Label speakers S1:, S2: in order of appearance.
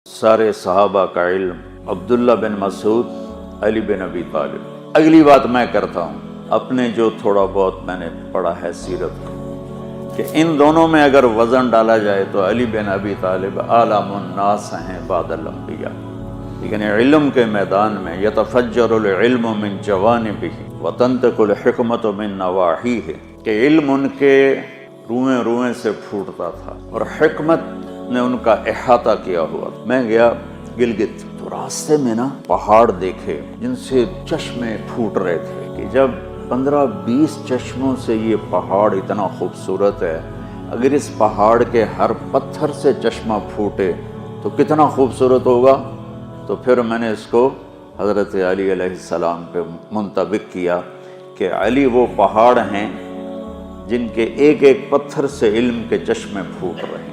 S1: سارے صحابہ کا علم عبداللہ بن مسعود، علی بن ابی طالب۔ اگلی بات میں کرتا ہوں اپنے جو تھوڑا بہت میں نے پڑھا ہے سیرت کو، کہ ان دونوں میں اگر وزن ڈالا جائے تو علی بن ابی طالب اعلم الناس ہیں بعد الانبیاء، لیکن علم کے میدان میں یتفجر العلم من جوانبہ وتنطق الحکمت من نواحیہ، کہ علم ان کے روئیں روئیں سے پھوٹتا تھا اور حکمت نے ان کا احاطہ کیا ہوا تھا۔ میں گیا گلگت تو راستے میں پہاڑ دیکھے جن سے چشمے پھوٹ رہے تھے، کہ جب 15-20 چشموں سے یہ پہاڑ اتنا خوبصورت ہے، اگر اس پہاڑ کے ہر پتھر سے چشمہ پھوٹے تو کتنا خوبصورت ہوگا۔ تو پھر میں نے اس کو حضرت علی علیہ السلام پہ منطبق کیا کہ علی وہ پہاڑ ہیں جن کے ایک ایک پتھر سے علم کے چشمے پھوٹ رہے ہیں۔